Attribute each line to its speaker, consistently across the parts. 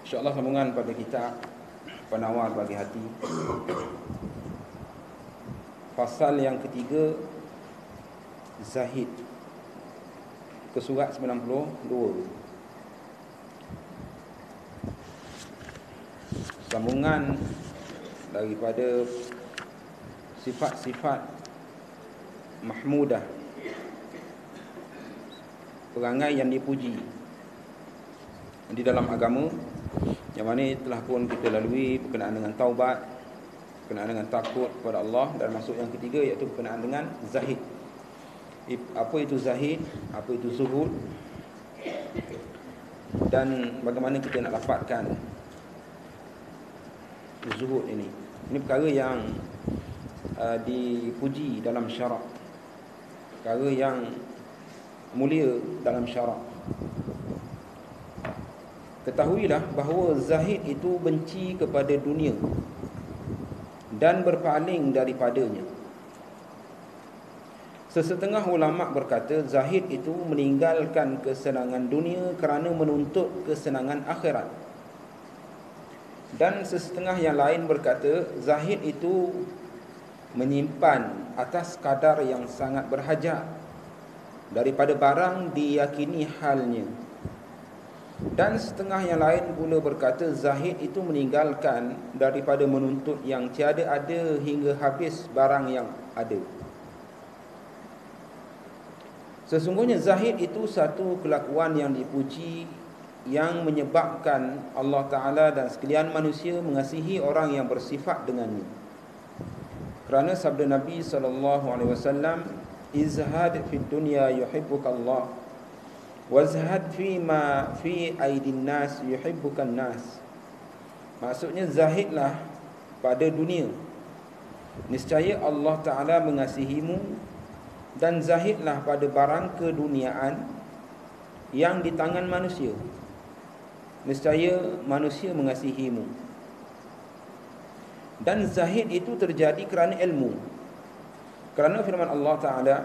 Speaker 1: InsyaAllah sambungan pada kitab Penawar bagi hati. Fasal yang ketiga, Zahid, ke surat 92. Sambungan daripada sifat-sifat mahmudah, perangai yang dipuji di dalam agama, yang mana telah pun kita lalui berkenaan dengan taubat, berkenaan dengan takut kepada Allah, dan masuk yang ketiga iaitu berkenaan dengan zahid. Apa itu zahid, apa itu zuhud, dan bagaimana kita nak dapatkan zuhud ini. Ini perkara yang dipuji dalam syarak, perkara yang mulia dalam syarak. Ketahuilah bahawa zahid itu benci kepada dunia dan berpaling daripadanya. Sesetengah ulama' berkata zahid itu meninggalkan kesenangan dunia kerana menuntut kesenangan akhirat. Dan sesetengah yang lain berkata zahid itu menyimpan atas kadar yang sangat berhajat daripada barang diyakini halnya. Dan setengah yang lain pula berkata zahid itu meninggalkan daripada menuntut yang tiada ada hingga habis barang yang ada. Sesungguhnya zahid itu satu kelakuan yang dipuji, yang menyebabkan Allah Ta'ala dan sekalian manusia mengasihi orang yang bersifat dengannya. Kerana sabda Nabi SAW, izhad fid dunya yuhibbukallah, wazhad fima fi aidin nas yuhibbukan nas. Maksudnya zahidlah pada dunia, niscaya Allah Ta'ala mengasihimu, dan zahidlah pada barang keduniaan yang di tangan manusia, niscaya manusia mengasihimu. Dan zahid itu terjadi kerana ilmu. Kerana firman Allah Ta'ala,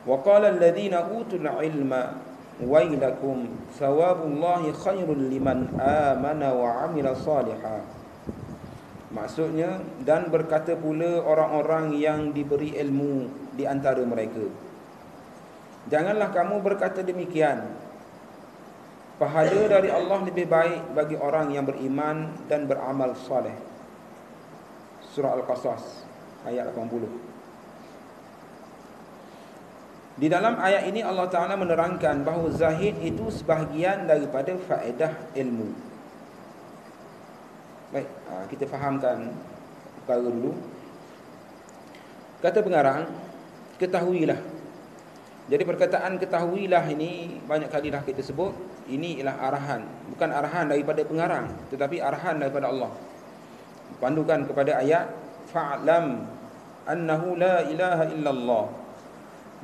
Speaker 1: wa qala alladhina utul ilma wailakum thawabullahi khairul liman amana wa amila salihah. Maksudnya, dan berkata pula orang-orang yang diberi ilmu di antara mereka, janganlah kamu berkata demikian, pahala dari Allah lebih baik bagi orang yang beriman dan beramal saleh. Surah Al-Qasas ayat 80. Di dalam ayat ini Allah Ta'ala menerangkan bahawa zahid itu sebahagian daripada faedah ilmu. Baik, kita fahamkan perkara dulu. Kata pengarang, ketahuilah. Jadi perkataan ketahuilah ini banyak kali dah kita sebut. Ini ialah arahan, bukan arahan daripada pengarang, tetapi arahan daripada Allah. Pandukan kepada ayat, fa'lam annahu la ilaha illallah.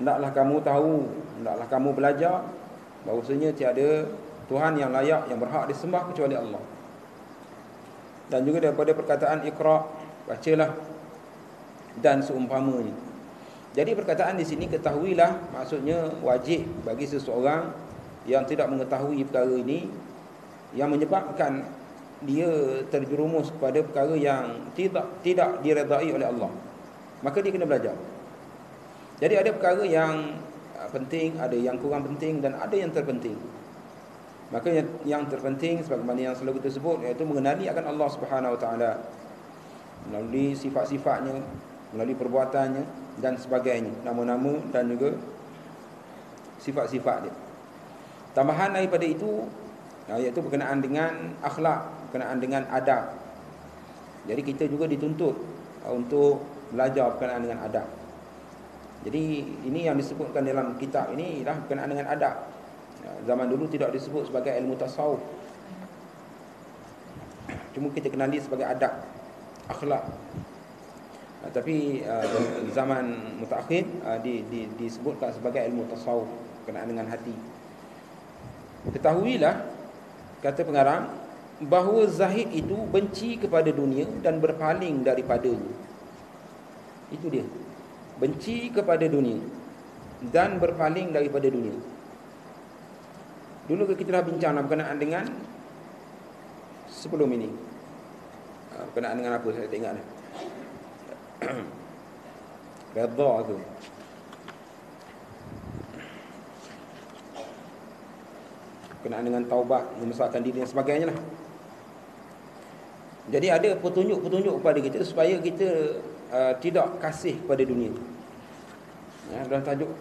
Speaker 1: Hendaklah kamu tahu, hendaklah kamu belajar bahawasanya tiada Tuhan yang layak, yang berhak disembah kecuali Allah. Dan juga daripada perkataan iqra', bacalah, dan seumpamanya. Jadi perkataan di sini ketahuilah, maksudnya wajib bagi seseorang yang tidak mengetahui perkara ini, yang menyebabkan dia terjerumus kepada perkara yang tidak diredai oleh Allah, maka dia kena belajar. Jadi ada perkara yang penting, ada yang kurang penting, dan ada yang terpenting. Maka yang terpenting sebagaimana yang selalu kita sebut, iaitu mengenali akan Allah Subhanahu Wa Taala melalui sifat-sifatnya, melalui perbuatannya dan sebagainya, nama-nama dan juga sifat-sifat dia. Tambahan daripada itu, iaitu berkenaan dengan akhlak, berkenaan dengan adab. Jadi kita juga dituntut untuk belajar berkenaan dengan adab. Jadi ini yang disebutkan dalam kitab ini ialah berkenaan dengan adab. Zaman dulu tidak disebut sebagai ilmu tasawuf, cuma kita kenali sebagai adab, akhlak. Tapi zaman mutaakhir disebutkan sebagai ilmu tasawuf, berkenaan dengan hati. Ketahuilah, kata pengarang, bahawa zahid itu benci kepada dunia dan berpaling daripadanya. Itu dia, benci kepada dunia dan berpaling daripada dunia. Dulu kita dah bincang berkenaan dengan sebelum ini. Berkenaan dengan apa saya tak ingat dah. Redha tu. Berkenaan dengan taubat, membesarkan diri dan sebagainya lah. Jadi ada petunjuk-petunjuk kepada kita supaya kita tidak kasih kepada dunia. Dalam tajuk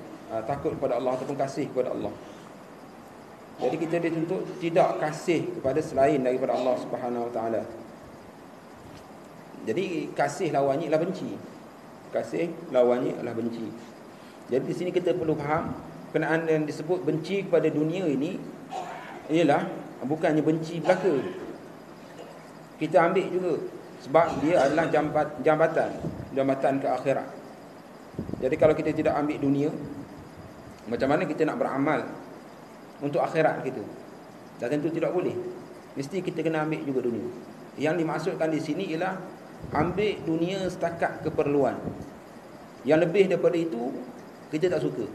Speaker 1: takut kepada Allah ataupun kasih kepada Allah. Jadi kita dituntut tidak kasih kepada selain daripada Allah Subhanahu Wa Taala. Jadi kasih lawannya ialah benci. Kasih lawannya adalah benci. Jadi di sini kita perlu faham kenaan yang disebut benci kepada dunia ini ialah bukannya benci belaka. Kita ambil juga sebab dia adalah jambatan ke akhirat. Jadi kalau kita tidak ambil dunia, macam mana kita nak beramal untuk akhirat kita? Dan tentu tidak boleh. Mesti kita kena ambil juga dunia. Yang dimaksudkan di sini ialah ambil dunia setakat keperluan. Yang lebih daripada itu kita tak suka.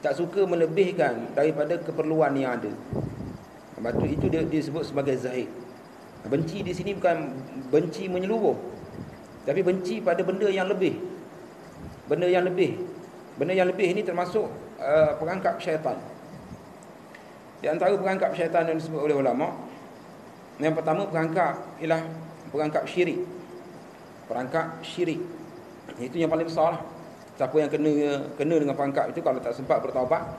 Speaker 1: Tak suka melebihkan daripada keperluan yang ada. Sebab itu dia disebut sebagai zahid. Benci di sini bukan benci menyeluruh, tapi benci pada benda yang lebih. Benda yang lebih. Benda yang lebih ini termasuk perangkap syaitan. Di antara perangkap syaitan yang disebut oleh ulama, yang pertama perangkap ialah perangkap syirik. Perangkap syirik. Itu yang paling besar lah. Siapa yang kena dengan perangkap itu, kalau tak sempat bertaubat,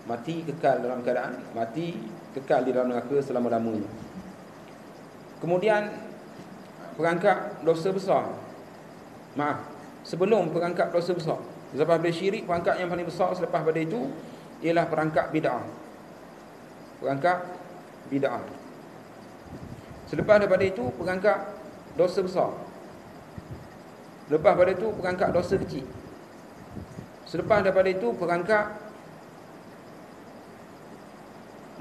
Speaker 1: mati kekal dalam keadaan mati kekal di dalam neraka selama-lamanya. Kemudian perangkap dosa besar. Sebelum perangkap dosa besar, selepas pada syirik, perangkap yang paling besar selepas pada itu ialah perangkap bid'ah. Perangkap bid'ah. Selepas daripada itu perangkap dosa besar. Lepas pada itu perangkap dosa kecil. Selepas daripada itu perangkap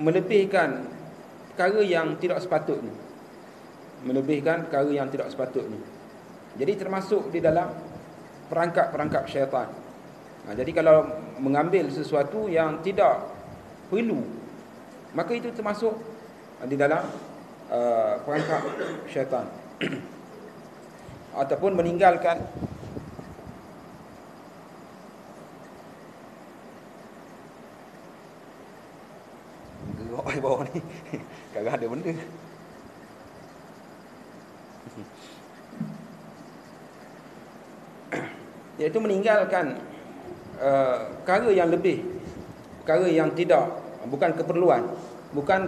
Speaker 1: melebihkan perkara yang tidak sepatutnya. Melebihkan perkara yang tidak sepatutnya. Jadi termasuk di dalam perangkap-perangkap syaitan. Jadi kalau mengambil sesuatu yang tidak perlu, maka itu termasuk di dalam perangkap syaitan. Ataupun meninggalkan gerak di bawah ni. Kagak ada benda. Iaitu meninggalkan perkara yang lebih, perkara yang tidak, bukan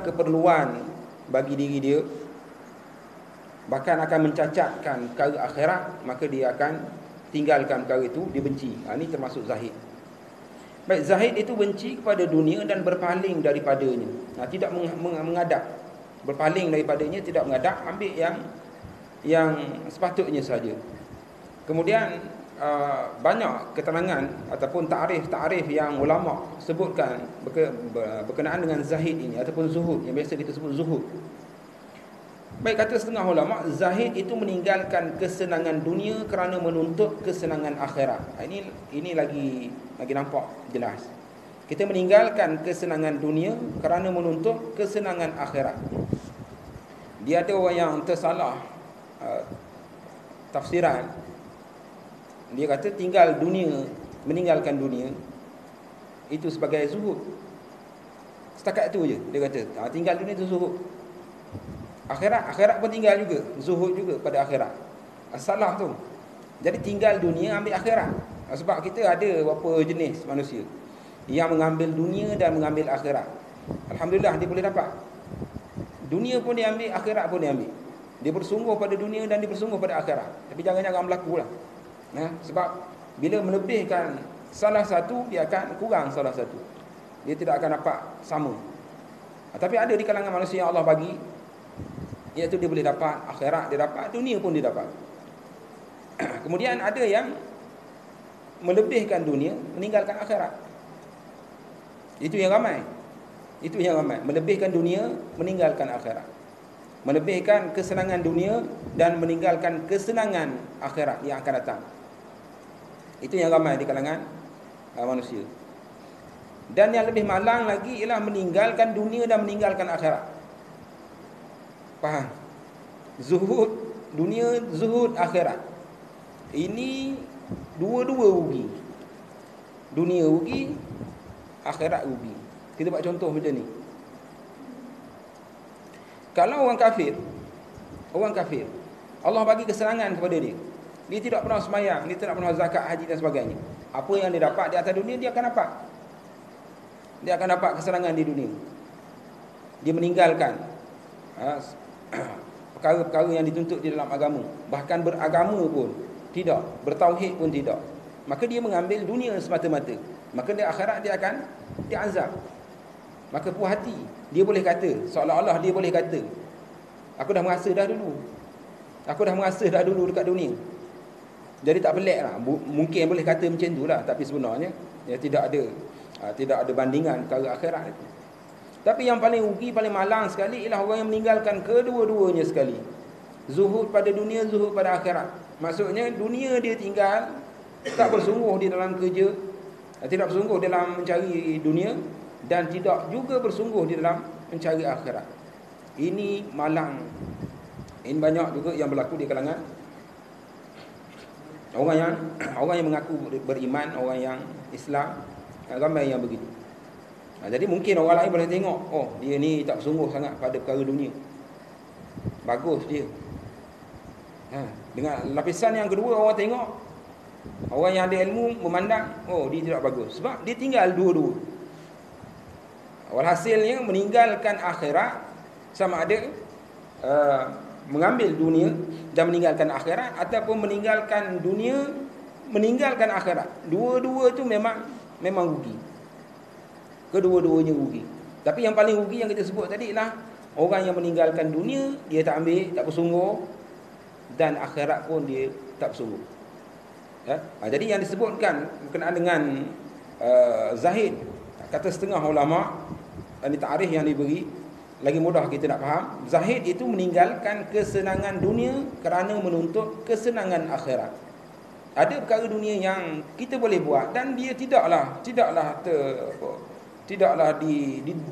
Speaker 1: keperluan bagi diri dia, bahkan akan mencacatkan perkara akhirat, maka dia akan tinggalkan perkara itu, dia benci. Ini termasuk zahid. Baik, zahid itu benci kepada dunia dan berpaling daripadanya. Tidak mengadap, berpaling daripadanya, tidak mengadap, ambil yang sepatutnya saja. Kemudian banyak keterangan ataupun ta'rif yang ulama sebutkan berkenaan dengan zahid ini ataupun zuhud, yang biasa kita sebut zuhud. Baik, kata setengah ulama, zahid itu meninggalkan kesenangan dunia kerana menuntut kesenangan akhirat. Ini lagi nampak jelas. Kita meninggalkan kesenangan dunia kerana menuntut kesenangan akhirat. Dia ada orang yang tersalah tafsiran. Dia kata tinggal dunia, meninggalkan dunia itu sebagai zuhud. Setakat itu je dia kata. Tinggal dunia itu zuhud. Akhirat pun tinggal juga, zuhud juga pada akhirat. Salah tu. Jadi tinggal dunia, ambil akhirat. Sebab kita ada beberapa jenis manusia yang mengambil dunia dan mengambil akhirat. Alhamdulillah dia boleh dapat. Dunia pun dia ambil, akhirat pun dia ambil. Dia bersungguh pada dunia dan dia bersungguh pada akhirat. Tapi jangan-jangan berlaku lah. Sebab bila melebihkan salah satu, dia akan kurang salah satu. Dia tidak akan dapat sama. Tapi ada di kalangan manusia yang Allah bagi, iaitu dia boleh dapat akhirat, dia dapat dunia pun dia dapat. Kemudian ada yang melebihkan dunia, meninggalkan akhirat. Itu yang ramai. Melebihkan dunia, meninggalkan akhirat. Melebihkan kesenangan dunia dan meninggalkan kesenangan akhirat yang akan datang. Itu yang ramai di kalangan manusia. Dan yang lebih malang lagi ialah meninggalkan dunia dan meninggalkan akhirat. Faham? Zuhud dunia, zuhud akhirat. Ini dua-dua rugi. Dunia rugi, akhirat rugi. Kita buat contoh macam ni. Kalau orang kafir, Allah bagi kesenangan kepada dia. Dia tidak pernah sembahyang, dia tidak pernah zakat, haji dan sebagainya. Apa yang dia dapat di atas dunia, dia akan dapat. Dia akan dapat kesenangan di dunia. Dia meninggalkan perkara-perkara yang dituntut di dalam agama. Bahkan beragama pun tidak, bertauhid pun tidak. Maka dia mengambil dunia semata-mata. Maka di akhirat dia akan diazab. Maka puas hati, dia boleh kata, seolah-olah dia boleh kata, aku dah merasa dah dulu. Aku dah merasa dah dulu dekat dunia. Jadi tak pelik lah. Mungkin boleh kata macam tu lah. Tapi sebenarnya ya, tidak ada bandingan perkara akhirat itu. Tapi yang paling rugi, paling malang sekali ialah orang yang meninggalkan kedua-duanya sekali. Zuhud pada dunia, zuhud pada akhirat. Maksudnya dunia dia tinggal, tak bersungguh di dalam kerja, tidak bersungguh dalam mencari dunia, dan tidak juga bersungguh di dalam mencari akhirat. Ini malang. Ini banyak juga yang berlaku di kalangan orang yang mengaku beriman, orang yang Islam, ramai yang begitu. Jadi mungkin orang lain boleh tengok, oh dia ni tak bersungguh sangat pada perkara dunia, bagus dia. Dengan lapisan yang kedua, orang tengok, orang yang ada ilmu memandang, oh dia tidak bagus, sebab dia tinggal dua-dua. Walhasilnya meninggalkan akhirat sama ada mengambil dunia dan meninggalkan akhirat, ataupun meninggalkan dunia, meninggalkan akhirat. Dua-dua tu memang rugi. Kedua-duanya rugi. Tapi yang paling rugi yang kita sebut tadi ialah orang yang meninggalkan dunia, dia tak ambil, tak bersungguh, dan akhirat pun dia tak bersungguh. Ya? Jadi yang disebutkan berkenaan dengan zahid, kata setengah ulama, ini ta'rif yang diberi, lagi mudah kita nak faham. Zahid itu meninggalkan kesenangan dunia kerana menuntut kesenangan akhirat. Ada perkara dunia yang kita boleh buat dan dia tidaklah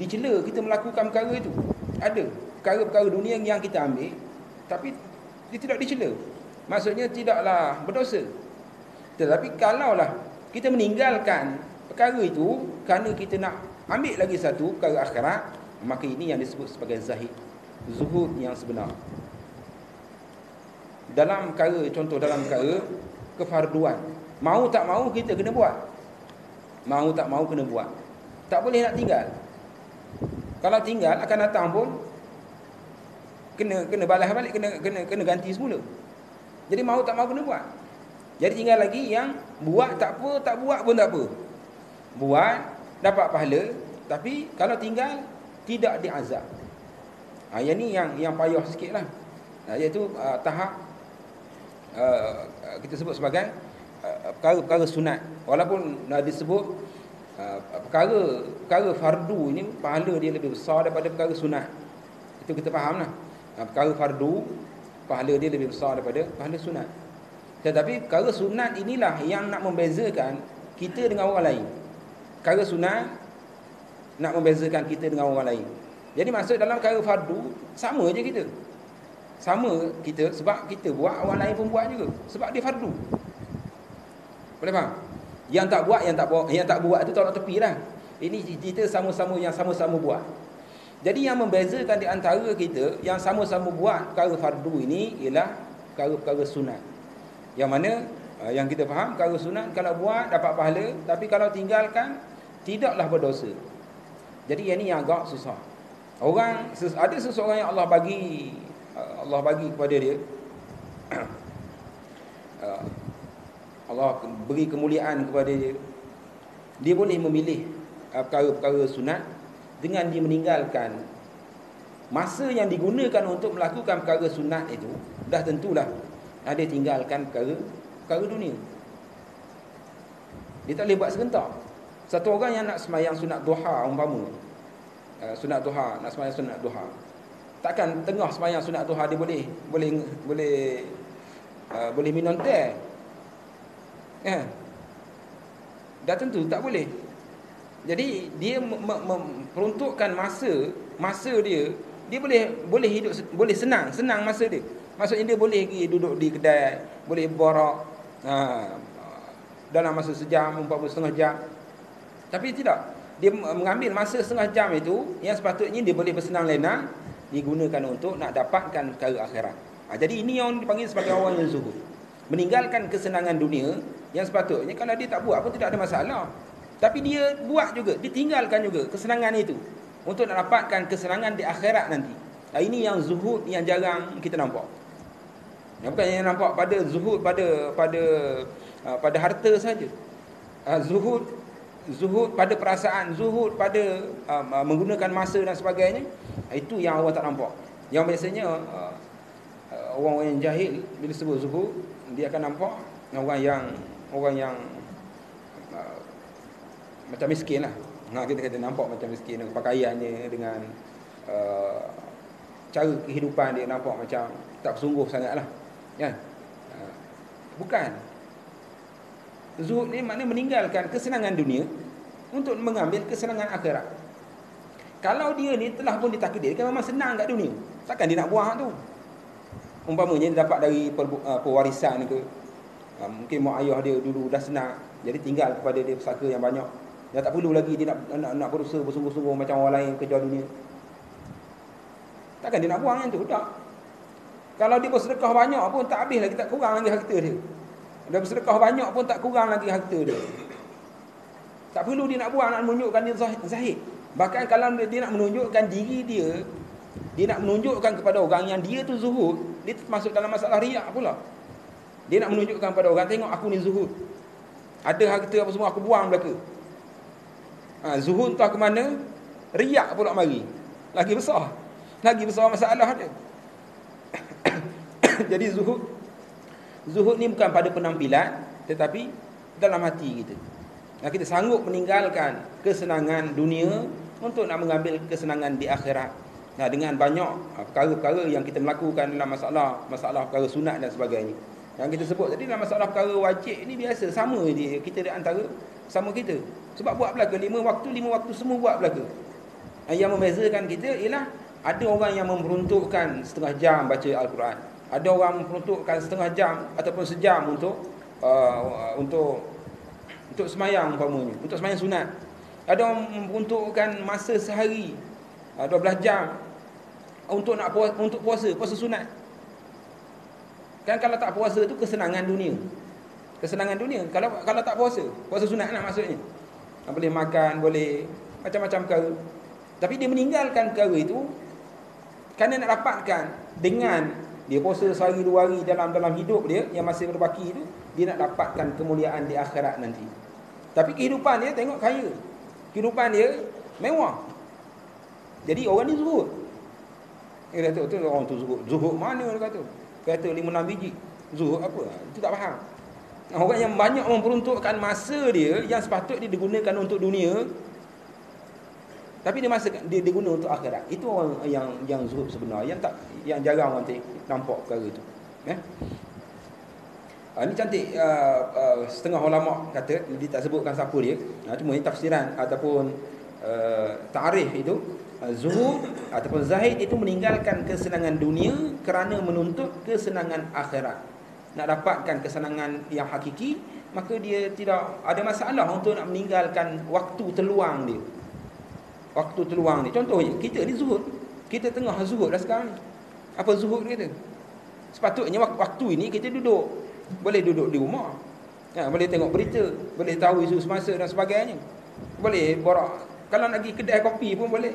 Speaker 1: dicela kita melakukan perkara itu. Ada perkara-perkara dunia yang kita ambil tapi dia tidak dicela. Maksudnya tidaklah berdosa. Tetapi kalaulah kita meninggalkan perkara itu kerana kita nak ambil lagi satu perkara akhirat, maka ini yang disebut sebagai zahid, zuhud yang sebenar. Dalam perkara, contoh dalam perkara kefarduan, mau tak mau kita kena buat. Mau tak mau kena buat. Tak boleh nak tinggal. Kalau tinggal akan datang pun kena balas balik, kena ganti semula. Jadi mau tak mau kena buat. Jadi tinggal lagi yang buat tak apa, tak buat pun tak apa. Buat dapat pahala, tapi kalau tinggal tidak diazab. Yang ni yang payah sikitlah. Iaitu tahap kita sebut sebagai perkara-perkara sunat. Walaupun disebut perkara fardu ini pahala dia lebih besar daripada perkara sunat. Itu kita fahamlah. Perkara fardu pahala dia lebih besar daripada pahala sunat. Tetapi perkara sunat inilah yang nak membezakan kita dengan orang lain. Perkara sunat nak membezakan kita dengan orang lain. Jadi maksud dalam perkara fardu, sama je kita. Sama kita sebab kita buat, orang lain pun buat juga. Sebab dia fardu. Boleh faham? Yang tak buat tu tolak tepi lah. Ini kita sama-sama yang sama-sama buat. Jadi yang membezakan di antara kita yang sama-sama buat perkara fardu ini ialah perkara-perkara sunat. Yang mana yang kita faham, perkara sunat kalau buat dapat pahala, tapi kalau tinggalkan tidaklah berdosa. Jadi yang ni yang agak susah. Ada seseorang yang Allah bagi kepada dia Allah beri kemuliaan kepada dia. Dia boleh memilih perkara-perkara sunat dengan dia meninggalkan masa yang digunakan untuk melakukan perkara sunat itu. Dah tentulah dia tinggalkan perkara dunia. Dia tak boleh buat serentak. Satu orang yang nak sembahyang sunat duha umpama, sunat duha, nak sembahyang sunat duha, takkan tengah sembahyang sunat duha dia boleh minum teh. Dah tentu tak boleh. Jadi dia memperuntukkan masa dia dia boleh hidup, boleh senang masa dia. Maksudnya dia boleh pergi duduk di kedai, boleh borak dalam masa sejam, 40 jam. Tapi tidak, dia mengambil masa setengah jam itu yang sepatutnya dia boleh bersenang lenang, digunakan untuk nak dapatkan perkara akhirat. Jadi ini yang dipanggil sebagai orang yang zuhud. Meninggalkan kesenangan dunia yang sepatutnya kalau dia tak buat pun tidak ada masalah. Tapi dia buat juga, dia tinggalkan juga kesenangan itu untuk nak dapatkan kesenangan di akhirat nanti. Ini yang zuhud yang jarang kita nampak. Bukan yang nampak pada zuhud pada harta saja. Zuhud pada perasaan, zuhud pada menggunakan masa dan sebagainya. Itu yang orang tak nampak. Yang biasanya orang yang jahil bila sebut zuhud, dia akan nampak orang yang macam miskin lah. Kita kata nampak macam miskin dengan pakaiannya, dengan cara kehidupan dia nampak macam tak bersungguh sangat lah. Kan? Bukan. Zuhud ni maknanya meninggalkan kesenangan dunia untuk mengambil kesenangan akhirat. Kalau dia ni telah pun ditakdirkan memang senang kat dunia, takkan dia nak buang tu. Umpamanya dia dapat dari pewarisan ke, mungkin mak ayah dia dulu dah senang, jadi tinggal kepada dia pusaka yang banyak. Dia tak perlu lagi dia nak berusaha bersungguh-sungguh macam orang lain kerja dunia. Takkan dia nak buang yang tu? Tak. Kalau dia bersedekah banyak pun tak habis lagi, tak kurang lagi harta dia. Dia bersedekah banyak pun tak kurang lagi harta dia. Tak perlu dia nak buang, nak menunjukkan dia zahid. Bahkan kalau dia nak menunjukkan diri dia, dia nak menunjukkan kepada orang yang dia tu zuhud, dia termasuk dalam masalah riak pula. Dia nak menunjukkan kepada orang, tengok aku ni zuhud. Ada harta apa semua aku buang belaka. Zuhud entah ke mana, riak pula mari. Lagi besar masalah dia. Jadi zuhud ni bukan pada penampilan, tetapi dalam hati kita. Kita sanggup meninggalkan kesenangan dunia untuk nak mengambil kesenangan di akhirat. Dengan banyak perkara-perkara yang kita melakukan dalam masalah perkara sunat dan sebagainya. Yang kita sebut tadi dalam masalah perkara wajib ni biasa, sama dia kita di antara sama kita. Sebab buat belaka 5 waktu semua buat belaka. Yang membezakan kita ialah ada orang yang memperuntukkan setengah jam baca Al-Quran. Ada orang memperuntukkan setengah jam ataupun sejam untuk semayang umpamanya, untuk semayang sunat. Ada orang memperuntukkan masa sehari 12 jam untuk puasa sunat. Kan kalau tak puasa tu kesenangan dunia. Kalau tak puasa sunat lah maksudnya. Boleh makan, boleh macam-macam perkara. Tapi dia meninggalkan perkara itu kerana nak dapatkan dengan dia puasa sehari 2 hari dalam hidup dia yang masih berbaki itu, dia nak dapatkan kemuliaan di akhirat nanti. Tapi kehidupan dia tengok kaya. Kehidupan dia mewah. Jadi orang ni zuhud. Dia kata tu orang tu zuhud. Zuhud mana dia kata? Kata 5-6 biji. Zuhud apa? Itu tak faham. Orang yang banyak memperuntukkan masa dia yang sepatutnya digunakan untuk dunia, tapi dia guna untuk akhirat. Itu orang yang zuhud sebenarnya, yang jarang orang nampak perkara itu. Ini cantik, setengah ulama kata, dia tak sebutkan siapa dia. Cuma ini tafsiran ataupun ta'rif itu, zuhud ataupun zahid itu meninggalkan kesenangan dunia kerana menuntut kesenangan akhirat. Nak dapatkan kesenangan yang hakiki, maka dia tidak ada masalah untuk nak meninggalkan waktu terluang dia. Contohnya, kita ni zuhud. Kita tengah zuhud dah sekarang ni. Apa zuhud kita? Sepatutnya waktu ini kita duduk. Boleh duduk di rumah. Boleh tengok berita. Boleh tahu isu semasa dan sebagainya. Boleh borak. Kalau nak pergi kedai kopi pun boleh.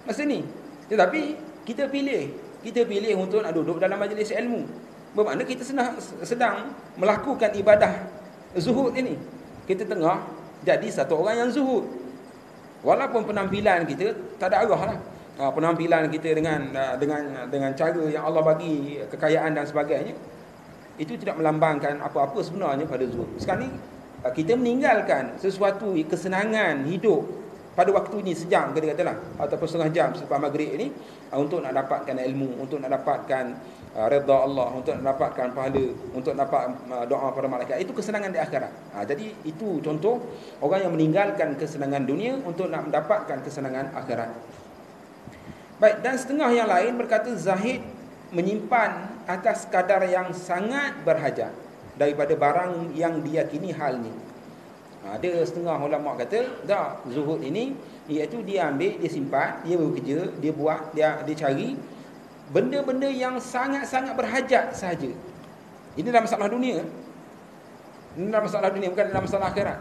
Speaker 1: Masa ni. Tetapi kita pilih untuk nak duduk dalam majlis ilmu. Bermakna kita sedang melakukan ibadah zuhud ini. Kita tengah jadi satu orang yang zuhud. Walaupun penampilan kita tak ada arah lah. Penampilan kita dengan cara yang Allah bagi, kekayaan dan sebagainya, itu tidak melambangkan apa-apa sebenarnya pada zuhud. Sekarang ni kita meninggalkan sesuatu kesenangan hidup pada waktu ini sejam kata-katalah ataupun setengah jam selepas maghrib ini untuk nak dapatkan ilmu, untuk nak dapatkan redha Allah, untuk nak dapatkan pahala, untuk dapat doa para malaikat. Itu kesenangan di akhirat. Jadi itu contoh orang yang meninggalkan kesenangan dunia untuk nak mendapatkan kesenangan akhirat. Baik, dan setengah yang lain berkata zahid menyimpan atas kadar yang sangat berhajat daripada barang yang diyakini halnya. Ada setengah ulama kata, tak, zuhud ini iaitu dia ambil, dia simpan, dia bekerja, dia buat, dia cari benda-benda yang sangat-sangat berhajat sahaja. Ini dalam masalah dunia. Ini dalam masalah dunia, bukan dalam masalah akhirat.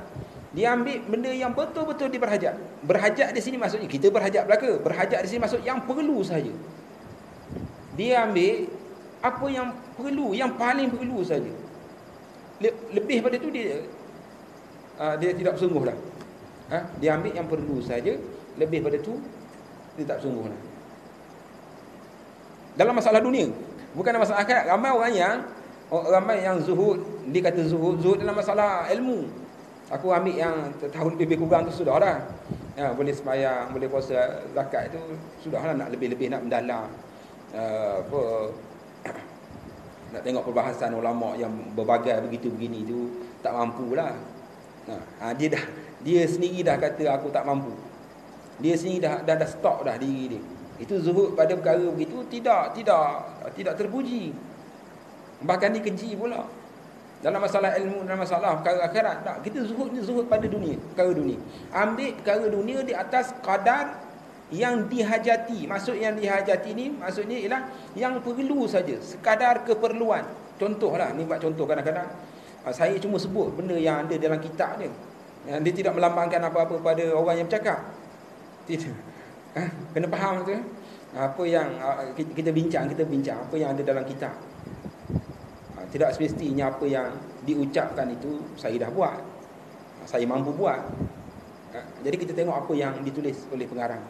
Speaker 1: Dia ambil benda yang betul-betul dia berhajat. Berhajat di sini maksudnya kita berhajat belaka. Berhajat di sini maksud yang perlu sahaja. Dia ambil apa yang perlu, yang paling perlu saja. Lebih pada itu dia tidak bersungguh dah. Dia ambil yang perlu saja, lebih pada itu dia tak bersungguh dah. Dalam masalah dunia, bukan dalam masalah akhirat. Ramai yang zuhud, dia kata zuhud dalam masalah ilmu. Aku ambil yang tahun lebih kurang tu sudah dah. Boleh sembahyang, boleh puasa zakat itu sudah lah, nak lebih-lebih, nak mendalam. Nak tengok perbahasan ulama yang berbagai begitu begini tu tak mampulah. Dia sendiri dah kata aku tak mampu. Dia sendiri dah stop dah diri dia. Itu zuhud pada perkara begitu tidak terpuji. Bahkan dikeji pula. Dalam masalah ilmu, dalam masalah perkara akhirat, tak, kita zuhud pada dunia, perkara dunia. Ambil perkara dunia di atas kadar yang dihajati. Maksud yang dihajati ni maksudnya ialah yang perlu saja, sekadar keperluan. Contohlah, ni buat contoh kadang-kadang saya cuma sebut benda yang ada dalam kitab dia. Dia tidak melambangkan apa-apa pada orang yang bercakap. Tidak. Kena faham tu. Apa yang kita bincang apa yang ada dalam kitab. Tidak semestinya apa yang diucapkan itu saya dah buat, saya mampu buat. Jadi kita tengok apa yang ditulis oleh pengarang.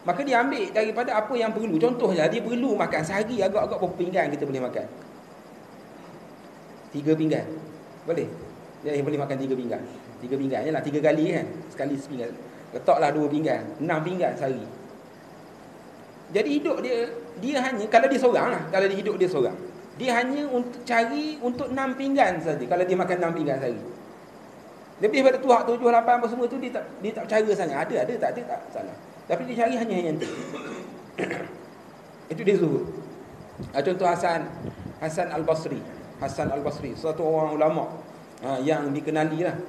Speaker 1: Maka dia ambil daripada apa yang perlu. Contohnya dia perlu makan sehari agak-agak berapa pinggan kita boleh makan? 3 pinggan. Boleh? Dia boleh makan 3 pinggan. 3 pinggan je lah, 3 kali kan. Sekali sepinggan. Letaklah 2 pinggan, 6 pinggan sehari. Jadi hidup dia hanya, kalau dia seorang lah, kalau dia hidup dia seorang, dia hanya untuk cari untuk 6 pinggan saja. Kalau dia makan 6 pinggan sehari. Lebih pada tu hak 7, 8 apa semua tu dia tak cara sangat. Ada tak salah. Tapi dia cari hanya yang tu. Itu dia zuhud. Contoh Hasan Al-Basri. Hasan Al-Basri, satu orang ulama yang dikenali lah.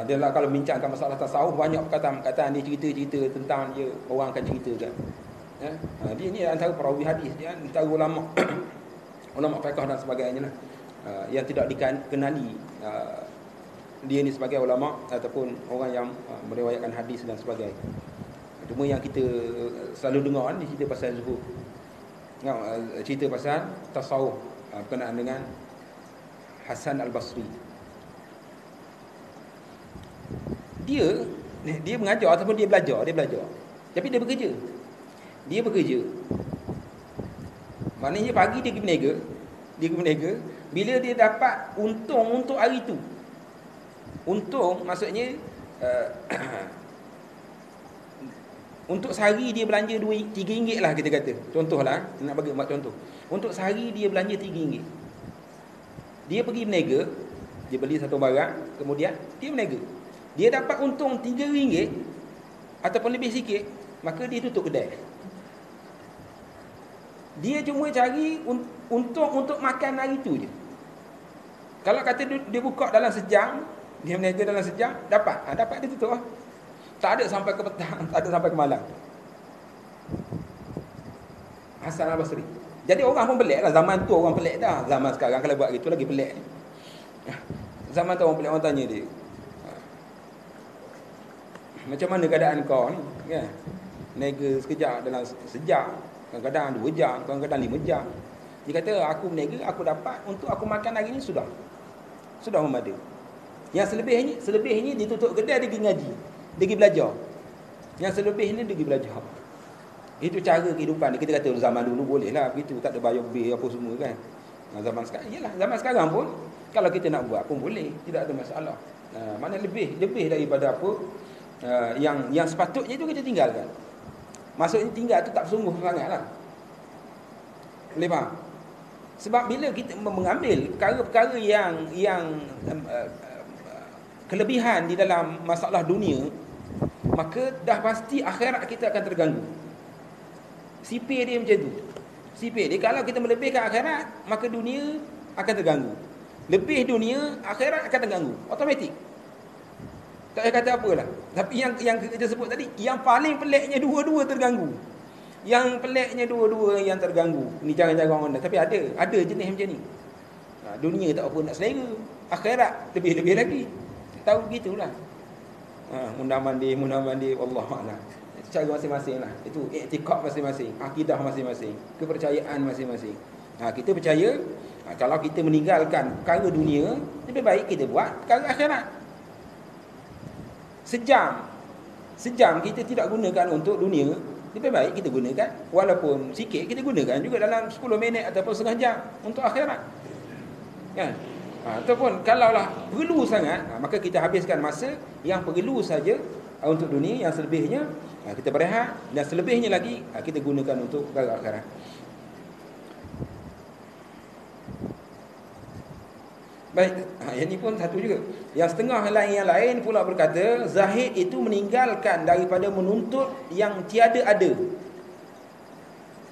Speaker 1: Dia lah kalau bincangkan masalah tasawuf, banyak perkataan dia cerita-cerita tentang dia, orang akan ceritakan. Dia ni antara perawi hadis, dia antara ulama ulama fiqh dan sebagainya lah, yang tidak dikenali dia ni sebagai ulama ataupun orang yang meriwayatkan hadis dan sebagainya. Cuma yang kita selalu dengar ni cerita pasal zuhud, cerita pasal tasawuf berkenaan dengan Hasan Al-Basri. Dia mengajar ataupun dia belajar, tapi dia bekerja. Maknanya pagi dia pergi berniaga, bila dia dapat untung untuk hari tu. Untung maksudnya untuk sehari dia belanja RM3 lah kita kata. Contohlah, nak bagi buat contoh. Untuk sehari dia belanja RM3. Dia pergi berniaga, dia beli satu barang, kemudian dia berniaga. Dia dapat untung RM3 ataupun lebih sikit, maka dia tutup kedai. Dia cuma cari untung untuk makan hari tu je. Kalau kata dia buka dalam sejam, dia berniaga dalam sejam, dapat dia tutup lah. Tak ada sampai ke petang, tak ada sampai ke malam. Hasan Al-Basri. Jadi orang pun pelik lah. Zaman tu orang pelik dah. Zaman sekarang kalau buat gitu lagi pelik. Zaman tu orang pelik, orang tanya dia, macam mana keadaan kau ni? Kan? Berniaga sekejap dalam sejam, kadang-kadang 2 jam, kadang-kadang 5 jam. Dia kata, aku berniaga, aku dapat untuk aku makan hari ni sudah memadai. Yang selebihnya dia tutup kedai, dia pergi ngaji, dia pergi belajar. Yang selebihnya dia pergi belajar. Itu cara kehidupan dia. Kita kata zaman dulu boleh lah begitu, tak ada bayar bil apa semua kan. Zaman sekarang, iyalah, zaman sekarang pun kalau kita nak buat pun boleh, tidak ada masalah. Mana lebih daripada apa yang sepatutnya itu kita tinggalkan. Maksudnya tinggal tu tak sungguh sangatlah. Boleh faham? Sebab bila kita mengambil perkara-perkara yang kelebihan di dalam masalah dunia, maka dah pasti akhirat kita akan terganggu. Sipir dia macam tu. Sipir dia, kalau kita melebihkan akhirat, maka dunia akan terganggu. Lebih dunia, akhirat akan terganggu. Automatik. Tak payah kata apalah. Tapi yang kita sebut tadi, yang paling peliknya dua-dua terganggu. Yang peliknya dua-dua yang terganggu. Ni jangan-jangan orang dah. Tapi ada jenis macam ni. Dunia tak apa nak selera. Akhirat lebih-lebih lagi. Tahu begitulah. Munah mandi, Wallahualam. Itu cara masing-masing lah. Itu iktikad masing-masing, akidah masing-masing, kepercayaan masing-masing. Kita percaya, kalau kita meninggalkan perkara dunia, lebih baik kita buat perkara akhirat. Sejam kita tidak gunakan untuk dunia, lebih baik kita gunakan, walaupun sikit, kita gunakan juga dalam 10 minit ataupun setengah jam untuk akhirat. Kan? Ataupun kalaulah perlu sangat, maka kita habiskan masa yang perlu saja untuk dunia, yang selebihnya kita berehat, dan selebihnya lagi kita gunakan untuk perkara akhirat. Baik, yang ni pun satu juga. Yang setengah yang lain pula berkata, zahid itu meninggalkan daripada menuntut yang tiada ada,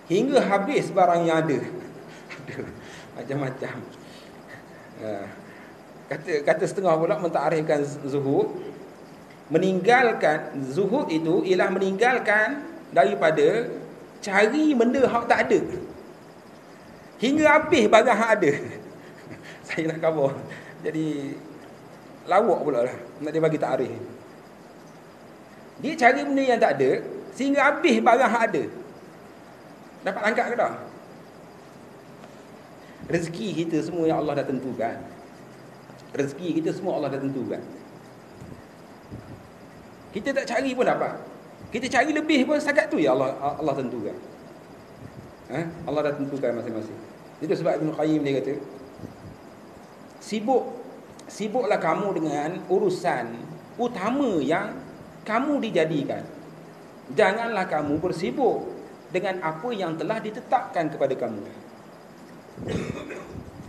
Speaker 1: hingga habis barang yang ada. Macam-macam. Kata setengah pula mentakrifkan zuhud. Meninggalkan zuhud itu ialah meninggalkan daripada cari benda hak tak ada, hingga habis barang hak ada. Saya nak cover. Jadi lawak pula lah nak dia bagi takrif. Dia cari benda yang tak ada sehingga habis barang hak ada. Dapat angkat ke tak? Rezeki kita semua yang Allah dah tentukan. Rezeki kita semua Allah dah tentukan. Kita tak cari pun dapat. Kita cari lebih pun setakat tu ya Allah tentukan. Allah dah tentukan masing-masing. Itu sebab Ibn Qayyim dia kata, sibuklah kamu dengan urusan utama yang kamu dijadikan. Janganlah kamu bersibuk dengan apa yang telah ditetapkan kepada kamu.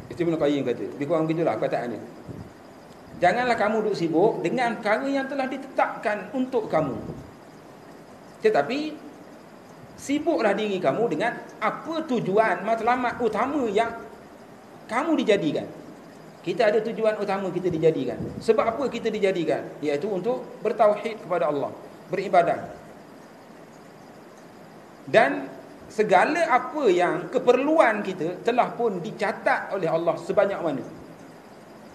Speaker 1: Itu Ibn Qayyim kata. Lebih kurang begitulah perkataannya. Janganlah kamu duduk sibuk dengan perkara yang telah ditetapkan untuk kamu. Tetapi sibuklah diri kamu dengan apa tujuan matlamat utama yang kamu dijadikan. Kita ada tujuan utama kita dijadikan. Sebab apa kita dijadikan? Iaitu untuk bertauhid kepada Allah, beribadah. Dan segala apa yang keperluan kita telah pun dicatat oleh Allah sebanyak mana.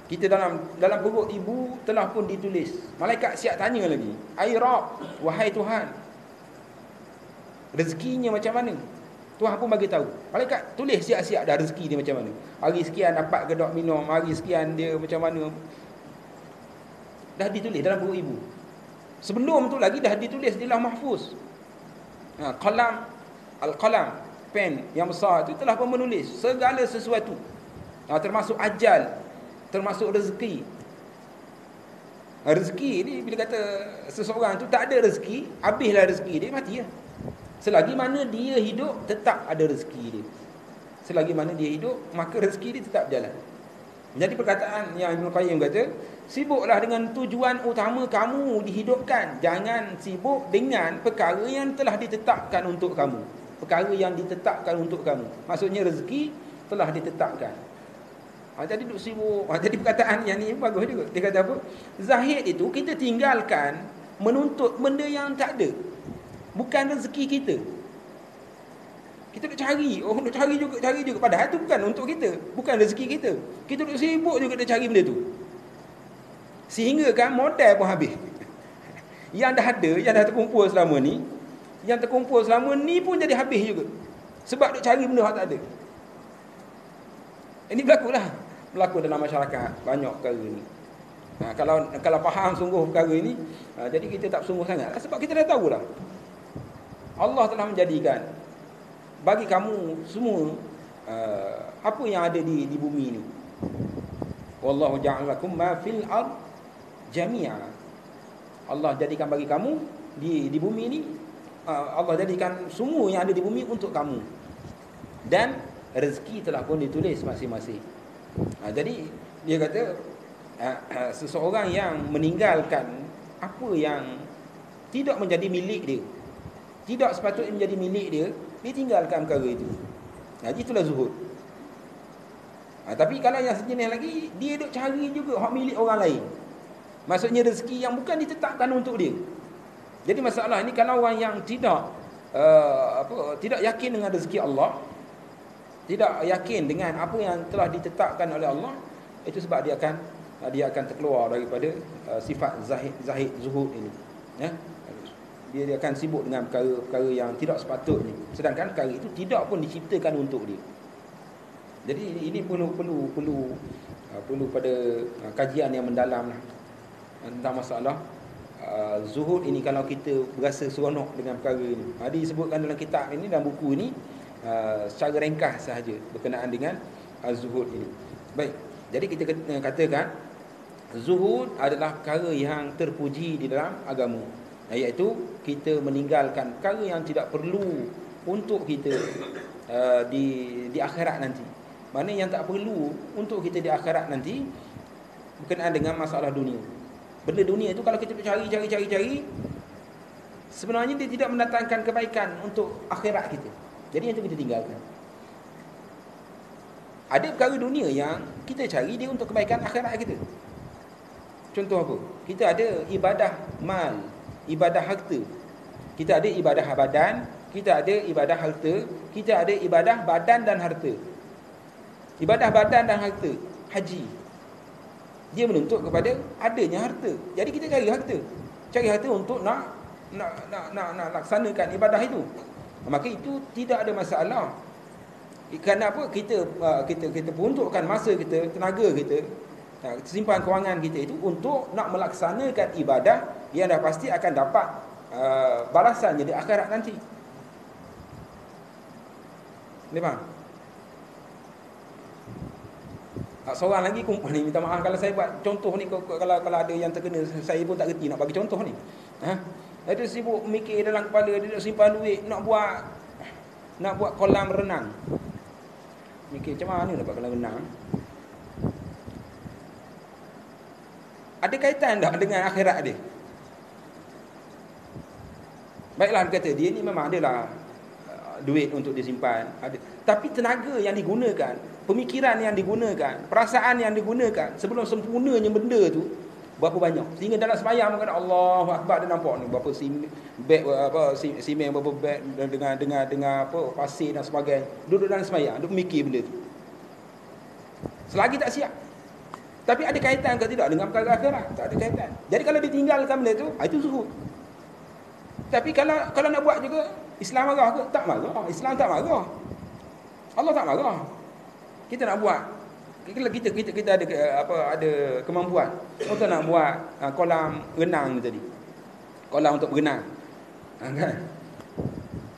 Speaker 1: Kita dalam perut ibu telah pun ditulis. Malaikat siap tanya lagi. Ai Rabb, wahai Tuhan, rezekinya macam mana? Tuhan pun bagi tahu. Malaikat tulis siap-siap dah rezeki dia macam mana. Hari sekian dapat kedok minum, hari sekian dia macam mana. Dah ditulis dalam perut ibu. Sebelum tu lagi dah ditulis di Lauh Mahfuz. Al-qalam, pen yang besar tu telah pun menulis segala sesuatu. Termasuk ajal, termasuk rezeki. Rezeki ni bila kata seseorang tu tak ada rezeki, habislah rezeki dia, mati lah. Selagi mana dia hidup, tetap ada rezeki dia. Selagi mana dia hidup, maka rezeki dia tetap jalan. Jadi perkataan yang Ibn Qayyim kata, sibuklah dengan tujuan utama kamu dihidupkan. Jangan sibuk dengan perkara yang telah ditetapkan untuk kamu. Perkara yang ditetapkan untuk kamu. Maksudnya rezeki telah ditetapkan. Jadi duduk sibuk. Jadi perkataan yang ni bagus juga. Dia kata apa? Zahid itu kita tinggalkan menuntut benda yang tak ada. Bukan rezeki kita. Kita nak cari. Nak cari juga. Padahal itu bukan untuk kita. Bukan rezeki kita. Kita duduk sibuk juga nak cari benda tu. Sehingga kan modal pun habis. Yang dah ada, yang dah terkumpul selama ni, pun jadi habis juga. Sebab duk cari benda yang tak ada. Ini berlaku dalam masyarakat. Banyak perkara ni. Kalau faham sungguh perkara ini, jadi kita tak sungguh sangat. Sebab kita dah tahulah, Allah telah menjadikan bagi kamu semua apa yang ada di bumi ni. Wallahu ja'alakum ma fil ard jami'a. Allah jadikan bagi kamu di bumi ni, Allah jadikan semua yang ada di bumi untuk kamu. Dan rezeki telah pun ditulis masing-masing. Jadi dia kata seseorang yang meninggalkan apa yang tidak menjadi milik dia, tidak sepatutnya menjadi milik dia, Dia tinggalkan perkara itu. Itulah zuhud. Tapi kalau yang sejenis lagi, dia duk cari juga hak milik orang lain. Maksudnya rezeki yang bukan ditetapkan untuk dia. Jadi masalah ini kalau orang yang tidak yakin dengan rezeki Allah, tidak yakin dengan apa yang telah ditetapkan oleh Allah, itu sebab dia akan terkeluar daripada sifat zahid zuhud ini. Ya. Dia akan sibuk dengan perkara-perkara yang tidak sepatutnya, sedangkan perkara itu tidak pun diciptakan untuk dia. Jadi ini perlu pada kajian yang mendalam lah tentang masalah zuhud ini. Kalau kita berasa seronok dengan perkara ini, disebutkan dalam kitab ini, dalam buku ini, secara ringkas sahaja berkenaan dengan zuhud ini. Baik, jadi kita katakan zuhud adalah perkara yang terpuji di dalam agama, iaitu kita meninggalkan perkara yang tidak perlu untuk kita di akhirat nanti. Maknanya yang tak perlu untuk kita di akhirat nanti berkenaan dengan masalah dunia. Benda dunia itu kalau kita cari, sebenarnya dia tidak mendatangkan kebaikan untuk akhirat kita. Jadi yang itu kita tinggalkan. Ada perkara dunia yang kita cari dia untuk kebaikan akhirat kita. Contoh apa? Kita ada ibadah mal, ibadah harta. Kita ada ibadah badan, kita ada ibadah harta, kita ada ibadah badan dan harta. Ibadah badan dan harta, haji, dia menuntut kepada adanya harta. Jadi kita cari harta untuk nak laksanakan ibadah itu. Maka itu tidak ada masalah. Kerana apa? Kita peruntukkan masa kita, tenaga kita, simpan kewangan kita itu untuk nak melaksanakan ibadah yang dah pasti akan dapat balasannya di akhirat nanti. Ni faham? Seorang lagi kumpul ni, minta maaf kalau saya buat contoh ni, kalau ada yang terkena, saya pun tak reti nak bagi contoh ni. Dia sibuk mikir dalam kepala, dia nak simpan duit, nak buat kolam renang. Mikir macam mana nak buat kolam renang? Ada kaitan tak dengan akhirat dia? Baiklah, dia kata dia ni memang adalah duit untuk disimpan, ada. Tapi tenaga yang digunakan, pemikiran yang digunakan, perasaan yang digunakan sebelum sempurnanya benda tu berapa banyak. Sehingga dalam sembahyang kata Allahu Akbar, dia nampak ni berapa simen berapa beg dengan apa pasir dan sebagainya. Duduk dalam sembahyang, duduk mikir benda tu. Selagi tak siap. Tapi ada kaitan ke tidak dengan perkara akhirat? Tak ada kaitan. Jadi kalau ditinggalkan benda tu, itu zuhud. Tapi kalau nak buat juga, Islam marah ke? Tak marah. Islam tak marah. Allah tak marah. Kita nak buat, kita ada kemampuan untuk nak buat kolam renang tadi, kolam untuk berenang, kan?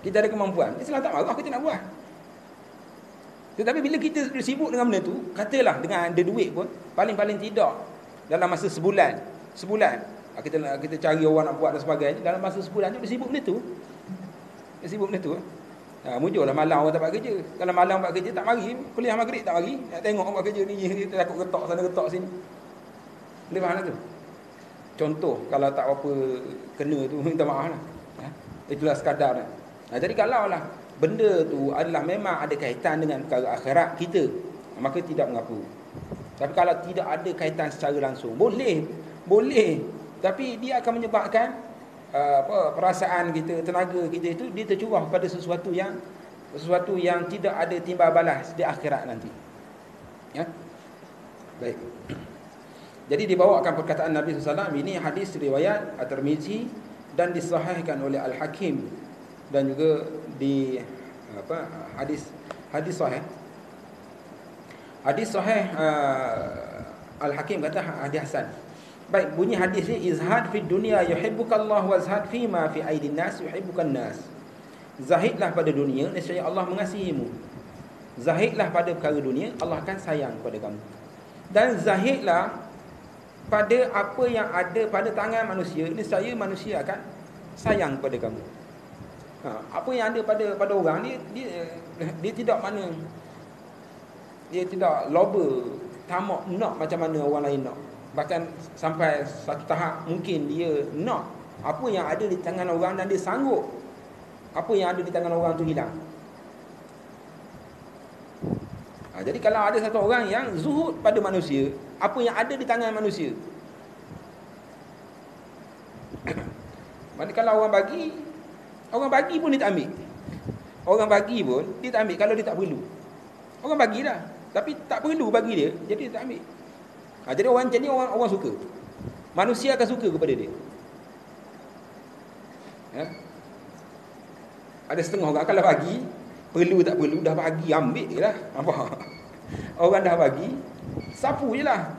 Speaker 1: Kita ada kemampuan. Islam tak marah kita nak buat. Tetapi bila kita sibuk dengan benda tu, katalah dengan ada duit pun, paling tidak dalam masa sebulan kita cari orang nak buat dan sebagainya, dalam masa sebulan tu dia sibuk benda tu. Mujurlah malam orang tak buat kerja. Kalau malam buat kerja tak mari, kuliah maghrib tak mari, nak tengok buat kerja ni, dia takut getok sana getok sini. Boleh faham tu? Contoh kalau tak apa kena tu, minta maaf lah. Itulah sekadar. Jadi kalau lah benda tu adalah memang ada kaitan dengan perkara akhirat kita, maka tidak mengapa. Tapi kalau tidak ada kaitan secara langsung, boleh, tapi dia akan menyebabkan perasaan kita, tenaga kita itu dia tercurah pada sesuatu yang tidak ada timbal balas di akhirat nanti. Ya. Baik. Jadi dibawakan perkataan Nabi SAW, ini hadis riwayat At-Tirmizi dan disahihkan oleh Al-Hakim, dan juga di hadis sahih. Hadis sahih, Al-Hakim kata hadis hasan. Baik, bunyi hadis ni, izhad fi dunia yuhibbukallah wa zahad fi ma fi aidin nas yuhibbukan nas. Zahidlah pada dunia, nescaya Allah mengasihimu. Zahidlah pada perkara dunia, Allah akan sayang pada kamu. Dan zahidlah pada apa yang ada pada tangan manusia, nescaya manusia akan sayang pada kamu. Apa yang ada pada orang dia tidak dia tidak loba, tamak nak macam mana orang lain nak. Bahkan sampai satu tahap mungkin dia nak apa yang ada di tangan orang, dan dia sanggup apa yang ada di tangan orang tu hilang. Jadi kalau ada satu orang yang zuhud pada manusia, apa yang ada di tangan manusia. Mana kalau orang bagi pun dia tak ambil. Orang bagi pun dia tak ambil kalau dia tak perlu. Orang bagilah, tapi tak perlu bagi dia, jadi dia tak ambil. Jadi orang macam ni orang suka. Manusia akan suka kepada dia. Ada setengah orang kalau bagi, perlu tak perlu dah bagi, ambil je lah. Nampak? Orang dah bagi, sapu je lah.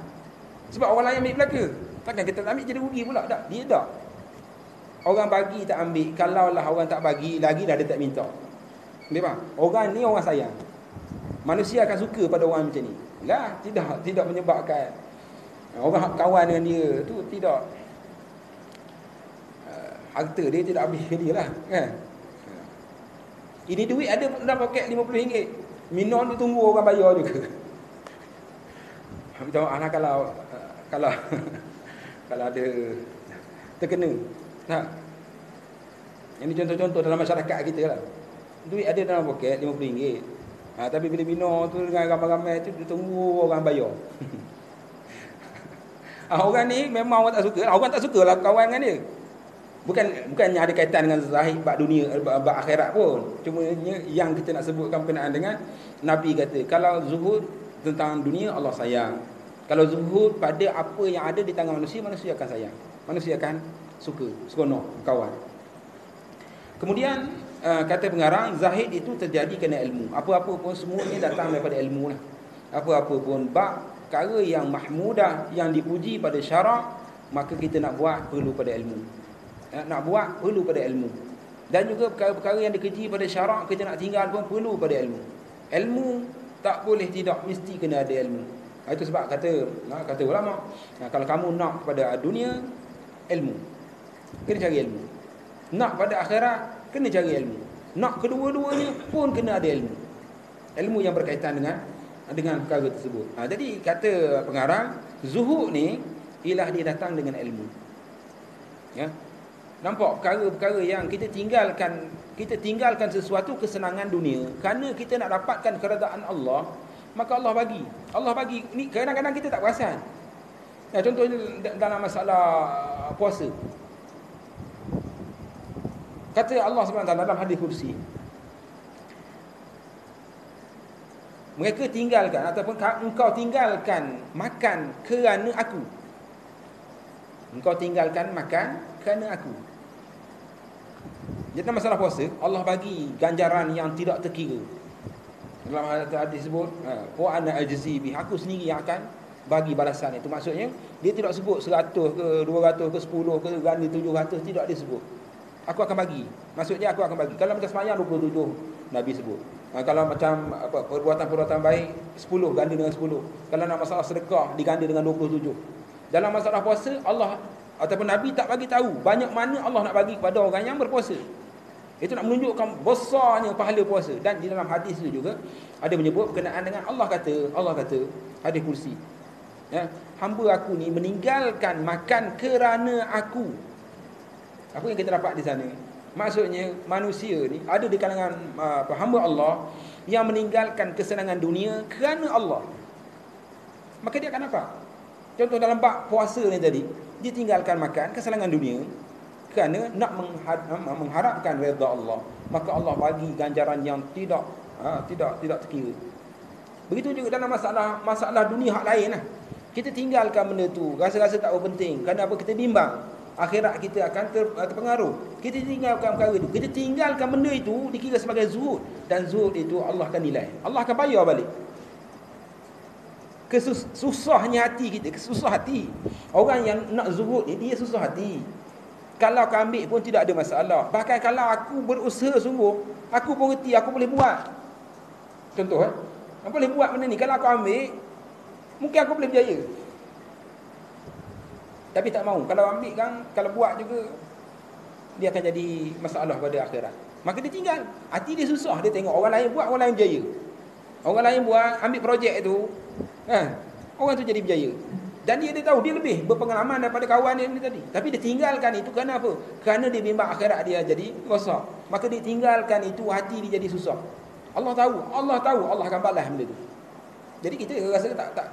Speaker 1: Sebab orang lain ambil belaka. Takkan kita tak ambil jadi rugi pula? Tak, dia tak. Orang bagi tak ambil, kalaulah orang tak bagi, lagi dah dia tak minta. Memang orang ni orang sayang. Manusia akan suka pada orang macam ni. Lah, tidak menyebabkan orang kawan dengan dia tu tidak harta dia tidak habis ke dia lah, kan? Ini duit ada dalam poket RM50. Minum tu tunggu orang bayar juga. Minta maaf lah kalau kalau ada terkena. Nah, ini contoh-contoh dalam masyarakat kita lah. Duit ada dalam poket RM50. Tapi bila minum tu dengan ramai-ramai tu, dia tunggu orang bayar. Orang ni memang orang tak suka. Orang tak suka lah kawan dengan dia. Bukannya ada kaitan dengan zahid bab dunia, bab akhirat pun. Cuma yang kita nak sebutkan berkenaan dengan Nabi kata, kalau zuhud tentang dunia, Allah sayang. Kalau zuhud pada apa yang ada di tangan manusia, manusia akan sayang. Manusia akan suka, seronok kawan. Kemudian kata pengarang, zahid itu terjadi kerana ilmu. Apa-apa pun semuanya datang daripada ilmu lah. Apa-apa pun bab perkara yang mahmudah, yang dipuji pada syarak, maka kita nak buat perlu pada ilmu. Nak buat perlu pada ilmu. Dan juga perkara-perkara yang dikeji pada syarak, kita nak tinggal pun perlu pada ilmu. Ilmu tak boleh tidak, mesti kena ada ilmu. Itu sebab kata ulama, kalau kamu nak pada dunia, ilmu, kena cari ilmu. Nak pada akhirat, kena cari ilmu. Nak kedua-duanya pun kena ada ilmu. Ilmu yang berkaitan dengan perkara tersebut. Jadi kata pengarang, zuhud ni ialah dia datang dengan ilmu. Ya. Nampak perkara-perkara yang kita tinggalkan sesuatu kesenangan dunia kerana kita nak dapatkan keredaan Allah, maka Allah bagi. Allah bagi ni kadang-kadang kita tak perasan. Contohnya dalam masalah puasa. Kata Allah SWT dalam hadis kursi, mereka tinggalkan ataupun engkau tinggalkan makan kerana aku. Engkau tinggalkan makan kerana aku. Jadi dalam masalah puasa, Allah bagi ganjaran yang tidak terkira. Dalam hadis sebut, wa ana ajzi bi, aku sendiri yang akan bagi balasan itu. Maksudnya dia tidak sebut 100 ke 200 ke 10 ke ganda 700, tidak dia sebut. Aku akan bagi. Maksudnya aku akan bagi. Kalau macam sembahyang 27 Nabi sebut. Kalau macam perbuatan-perbuatan baik 10 ganda dengan 10. Kalau nak masalah sedekah diganda dengan 27. Dalam masalah puasa, Allah ataupun Nabi tak bagi tahu banyak mana Allah nak bagi kepada orang yang berpuasa. Itu nak menunjukkan besarnya pahala puasa. Dan di dalam hadis itu juga ada menyebut berkenaan dengan Allah kata hadis kursi, ya, hamba aku ni meninggalkan makan kerana aku. Apa yang kita dapat di sana? Maksudnya manusia ni ada di kalangan hamba Allah yang meninggalkan kesenangan dunia kerana Allah. Maka dia akan apa? Contoh dalam bab puasa ni tadi, dia tinggalkan makan kesenangan dunia kerana nak mengharapkan redha Allah. Maka Allah bagi ganjaran yang tidak terkira. Begitu juga dalam masalah dunia hak lain lah. Kita tinggalkan benda tu, rasa-rasa tak berpenting. Kerana apa? Kita bimbang akhirat kita akan terpengaruh. Kita tinggalkan perkara itu. Kita tinggalkan benda itu dikira sebagai zuhud. Dan zuhud itu Allah akan nilai. Allah akan bayar balik. Susahnya hati kita, susah hati. Orang yang nak zuhud ni, dia susah hati. Kalau kau ambil pun tidak ada masalah. Bahkan kalau aku berusaha sungguh, aku pun reti, aku boleh buat. Contoh, aku boleh buat benda ni. Kalau aku ambil, mungkin aku boleh berjaya. Tapi tak mahu. Kalau ambil kan, kalau buat juga, dia akan jadi masalah pada akhirat. Maka dia tinggal. Hati dia susah. Dia tengok orang lain buat, orang lain berjaya. Orang lain buat, ambil projek tu, orang tu jadi berjaya. Dan dia tahu dia lebih berpengalaman daripada kawan dia ni tadi. Tapi dia tinggalkan itu kerana apa? Kerana dia bimbang akhirat dia jadi rosak. Maka dia tinggalkan itu, hati dia jadi susah. Allah tahu, Allah akan balas benda tu. Jadi kita rasa tak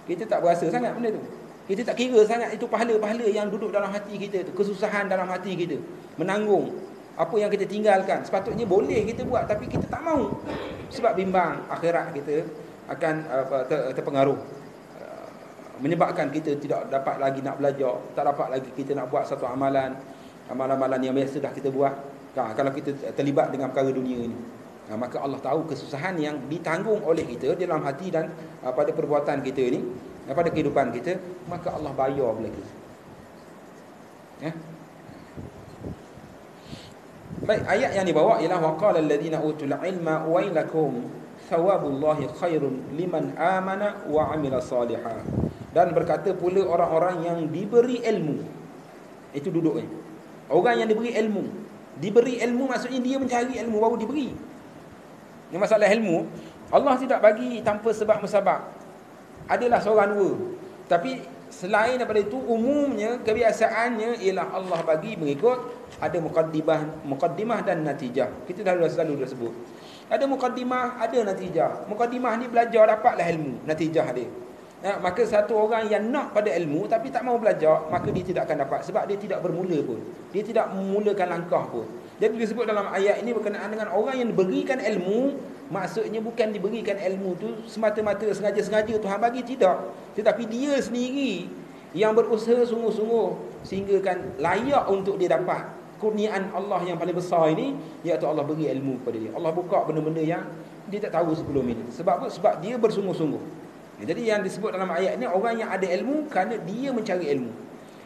Speaker 1: kita tak berasa sangat benda tu. Kita tak kira sangat itu pahala-pahala yang duduk dalam hati kita tu, kesusahan dalam hati kita, menanggung apa yang kita tinggalkan. Sepatutnya boleh kita buat tapi kita tak mahu. Sebab bimbang akhirat kita akan terpengaruh. Menyebabkan kita tidak dapat lagi nak belajar, tak dapat lagi kita nak buat satu amalan yang biasa dah kita buat. Kalau kita terlibat dengan perkara dunia ini, maka Allah tahu kesusahan yang ditanggung oleh kita dalam hati dan pada perbuatan kita ini, pada kehidupan kita, maka Allah bayar pula kita. Ya. Baik, ayat yang dibawa ialah waqala alladhina utul ilma wailakum thawabullahi khairun liman amana wa amila salihah. Dan berkata pula orang-orang yang diberi ilmu. Itu duduknya. Orang yang diberi ilmu. Diberi ilmu maksudnya dia mencari ilmu baru diberi. Ini masalah ilmu, Allah tidak bagi tanpa sebab musabab. Adalah seorang dua. Tapi selain daripada itu, umumnya kebiasaannya ialah Allah bagi mengikut ada muqaddimah dan natijah. Kita dah selalu sebut. Ada muqaddimah, ada natijah. Muqaddimah ni belajar dapatlah ilmu, natijah dia. Maka satu orang yang nak pada ilmu tapi tak mau belajar, maka dia tidak akan dapat sebab dia tidak bermula pun. Dia tidak memulakan langkah pun. Jadi disebut dalam ayat ini berkenaan dengan orang yang diberikan ilmu, maksudnya bukan diberikan ilmu tu semata-mata sengaja-sengaja Tuhan bagi, tidak. Tetapi dia sendiri yang berusaha sungguh-sungguh sehingga kan layak untuk dia dapat kurniaan Allah yang paling besar ini, iaitu Allah beri ilmu kepada dia. Allah buka benda-benda yang dia tak tahu sebelum ini. Sebab apa? Sebab dia bersungguh-sungguh. Jadi yang disebut dalam ayat ini orang yang ada ilmu kerana dia mencari ilmu.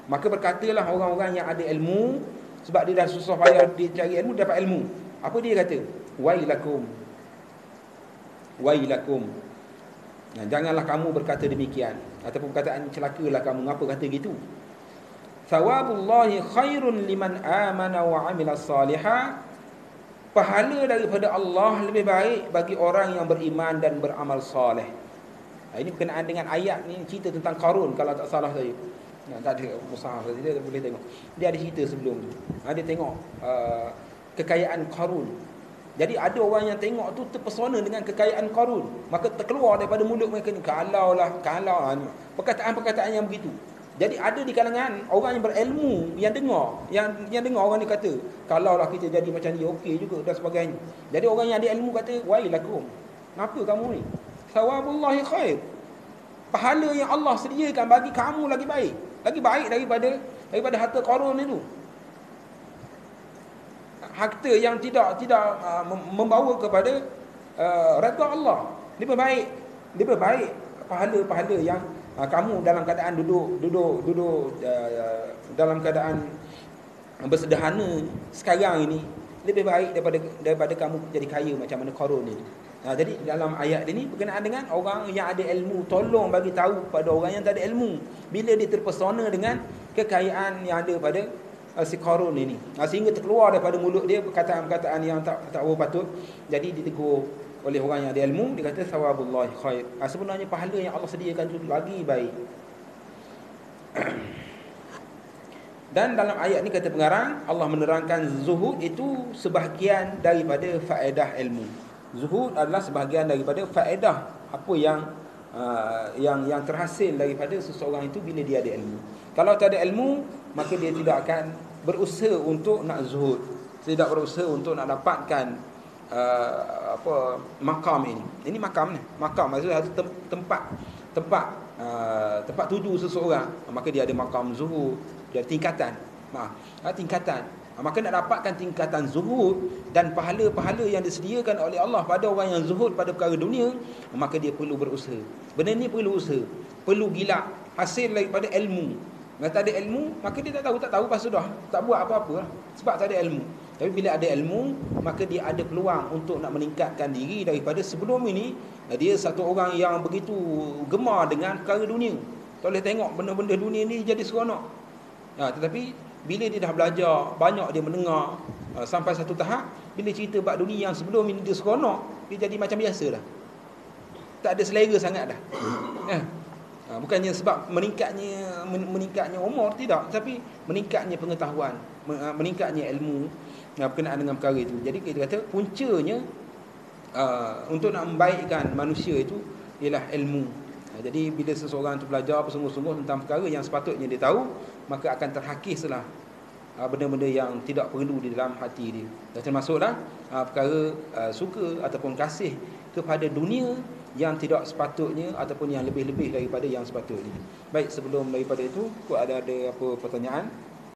Speaker 1: Maka berkatalah orang-orang yang ada ilmu, sebab dia dah susah payah dia cari ilmu, dapat ilmu. Apa dia kata? Wailakum. Wailakum. Nah, janganlah kamu berkata demikian, ataupun perkataan celakalah kamu. Ngapa kata gitu? Thawabullahi khairun liman amana wa amila salihah. Pahala daripada Allah lebih baik bagi orang yang beriman dan beramal soleh. Ini berkenaan dengan ayat ni, cerita tentang Qarun kalau tak salah saya. Tak ada mushaf, dia boleh tengok. Dia ada cerita sebelum tu. Dia tengok kekayaan Qarun. Jadi ada orang yang tengok tu terpesona dengan kekayaan Qarun, maka terkeluar daripada mulut mereka ni kalau perkataan-perkataan yang begitu. Jadi ada di kalangan orang yang berilmu yang dengar orang ni kata, kalaulah kita jadi macam dia okey juga dan sebagainya. Jadi orang yang ada ilmu kata, wailakum. Kenapa kamu ni? Thawabullahi khair. Pahala yang Allah sediakan bagi kamu lagi baik daripada harta Qarun itu. Harta yang tidak membawa kepada redha Allah. Lebih baik pahala-pahala yang kamu dalam keadaan duduk dalam keadaan bersederhana sekarang ini, lebih baik daripada kamu jadi kaya macam mana Qarun ini. Jadi dalam ayat ini berkenaan dengan orang yang ada ilmu, tolong bagi tahu pada orang yang tak ada ilmu bila dia terpesona dengan kekayaan yang ada pada si Qarun ini, sehingga terkeluar daripada mulut dia perkataan-perkataan yang tak patut. Jadi ditegur oleh orang yang ada ilmu, dia kata thawabullahi khair. Sebenarnya pahala yang Allah sediakan itu lagi baik. Dan dalam ayat ni kata pengarang, Allah menerangkan zuhud itu sebahagian daripada faedah ilmu. Zuhud adalah sebahagian daripada faedah apa yang terhasil daripada seseorang itu bila dia ada ilmu. Kalau tak ada ilmu, maka dia tidak akan berusaha untuk nak zuhud, tidak berusaha untuk nak dapatkan makam ini. Ini makam ni. Makam maksudnya tempat tuju seseorang. Maka dia ada makam zuhud, dia ada tingkatan. Tingkatan. Maka nak dapatkan tingkatan zuhud dan pahala-pahala yang disediakan oleh Allah pada orang yang zuhud pada perkara dunia, maka dia perlu berusaha. Benda ni perlu usaha, perlu gila, hasil daripada ilmu. Kalau tak ada ilmu, maka dia tak tahu pas sudah tak buat apa-apa lah. Sebab tak ada ilmu. Tapi bila ada ilmu, maka dia ada peluang untuk nak meningkatkan diri daripada sebelum ini. Dia satu orang yang begitu gemar dengan perkara dunia, tak boleh tengok benda-benda dunia ni jadi seronok. Tetapi bila dia dah belajar, banyak dia mendengar, sampai satu tahap, bila cerita bab dunia yang sebelum ini dia seronok, dia jadi macam biasa dah. Tak ada selera sangat dah. Bukannya sebab meningkatnya umur, tidak, tapi meningkatnya pengetahuan, meningkatnya ilmu berkenaan dengan perkara itu. Jadi kita kata puncanya untuk nak membaikkan manusia itu ialah ilmu. Jadi bila seseorang tu belajar bersungguh-sungguh tentang perkara yang sepatutnya dia tahu, maka akan terhakislah benda-benda yang tidak perlu di dalam hati dia. Dan termasuklah perkara suka ataupun kasih kepada dunia yang tidak sepatutnya ataupun yang lebih-lebih daripada yang sepatutnya. Baik, sebelum daripada itu, ada apa pertanyaan?